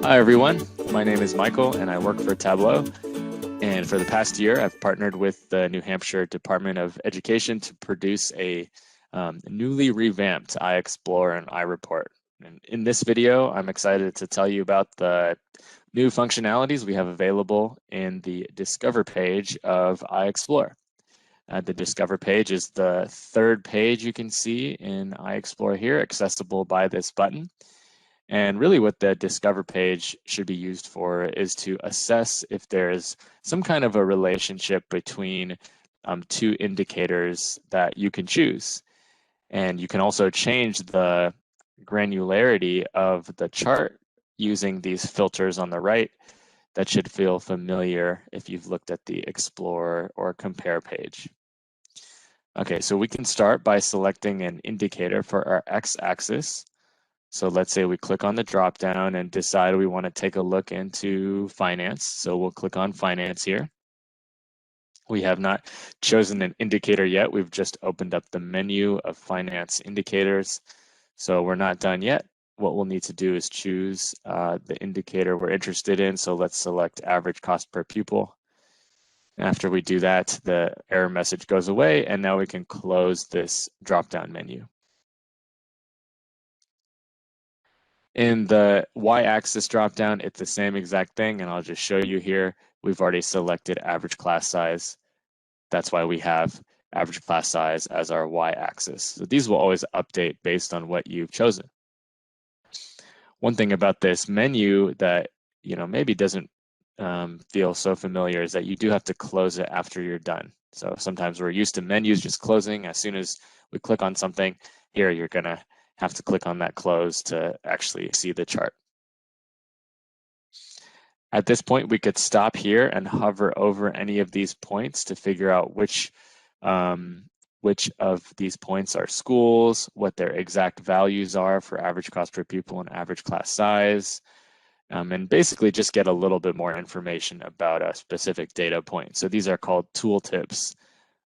Hi everyone, my name is Michael and I work for Tableau. And for the past year, I've partnered with the New Hampshire Department of Education to produce a newly revamped iExplore and iReport. And in this video, I'm excited to tell you about the new functionalities we have available in the Discover page of iExplore. The Discover page is the third page you can see in iExplore here, accessible by this button. And really what the Discover page should be used for is to assess if there's some kind of a relationship between two indicators that you can choose. And you can also change the granularity of the chart using these filters on the right. That should feel familiar if you've looked at the Explore or Compare page. Okay, so we can start by selecting an indicator for our x-axis. So let's say we click on the drop down and decide we want to take a look into finance. So we'll click on finance here. We have not chosen an indicator yet. We've just opened up the menu of finance indicators. So we're not done yet. What we'll need to do is choose the indicator we're interested in. So let's select average cost per pupil. After we do that, the error message goes away, and now we can close this drop-down menu. In the y-axis dropdown, it's the same exact thing, and I'll just show you here. We've already selected average class size. That's why we have average class size as our y-axis. So these will always update based on what you've chosen. One thing about this menu that maybe doesn't feel so familiar is that you do have to close it after you're done. So sometimes we're used to menus just closing. As soon as we click on something, here you're gonna have to click on that close to actually see the chart. At this point, we could stop here and hover over any of these points to figure out which of these points are schools, what their exact values are for average cost per pupil and average class size, and basically just get a little bit more information about a specific data point. So these are called tooltips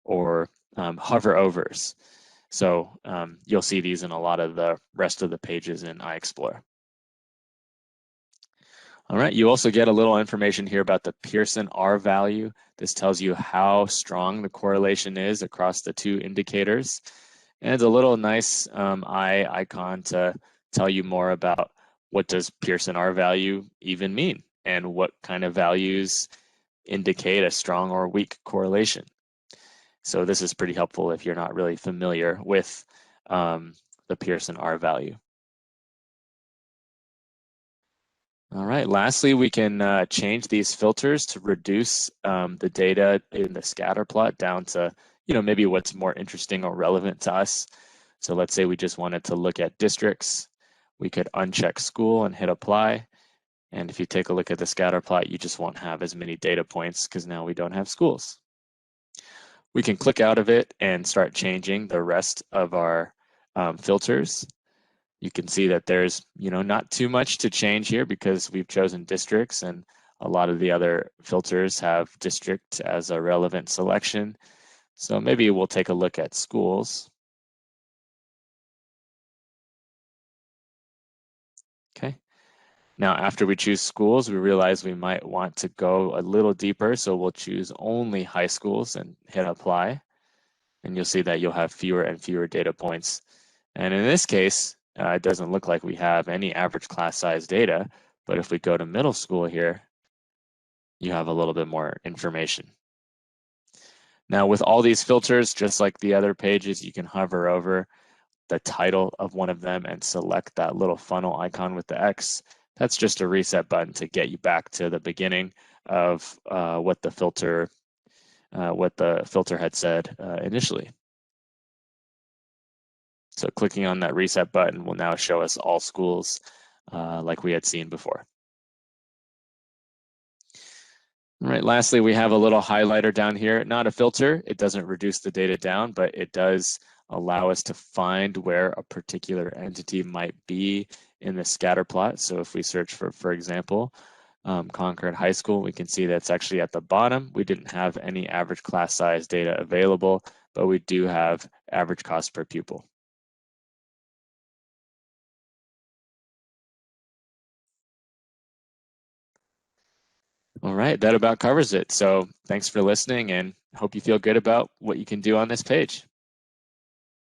or hover overs. So you'll see these in a lot of the rest of the pages in iExplore. All right, you also get a little information here about the Pearson R value. This tells you how strong the correlation is across the two indicators. And it's a little nice eye icon to tell you more about what does Pearson R value even mean and what kind of values indicate a strong or weak correlation. So this is pretty helpful if you're not really familiar with the Pearson R value. All right, lastly, we can change these filters to reduce the data in the scatter plot down to, maybe what's more interesting or relevant to us. So let's say we just wanted to look at districts. We could uncheck school and hit apply. And if you take a look at the scatter plot, you just won't have as many data points because now we don't have schools. We can click out of it and start changing the rest of our filters. You can see that there's, not too much to change here because we've chosen districts, and a lot of the other filters have district as a relevant selection. So maybe we'll take a look at schools. Okay. Now, after we choose schools, we realize we might want to go a little deeper. So we'll choose only high schools and hit apply. And you'll see that you'll have fewer and fewer data points. And in this case, it doesn't look like we have any average class size data, but if we go to middle school here, you have a little bit more information. Now with all these filters, just like the other pages, you can hover over the title of one of them and select that little funnel icon with the X. That's just a reset button to get you back to the beginning of what the filter had said initially. So clicking on that reset button will now show us all schools like we had seen before. All right, lastly, we have a little highlighter down here, not a filter. It doesn't reduce the data down, but it does allow us to find where a particular entity might be in the scatter plot. So if we search for example, Concord High School, we can see that's actually at the bottom. We didn't have any average class size data available, but we do have average cost per pupil. All right, that about covers it. So thanks for listening, and hope you feel good about what you can do on this page.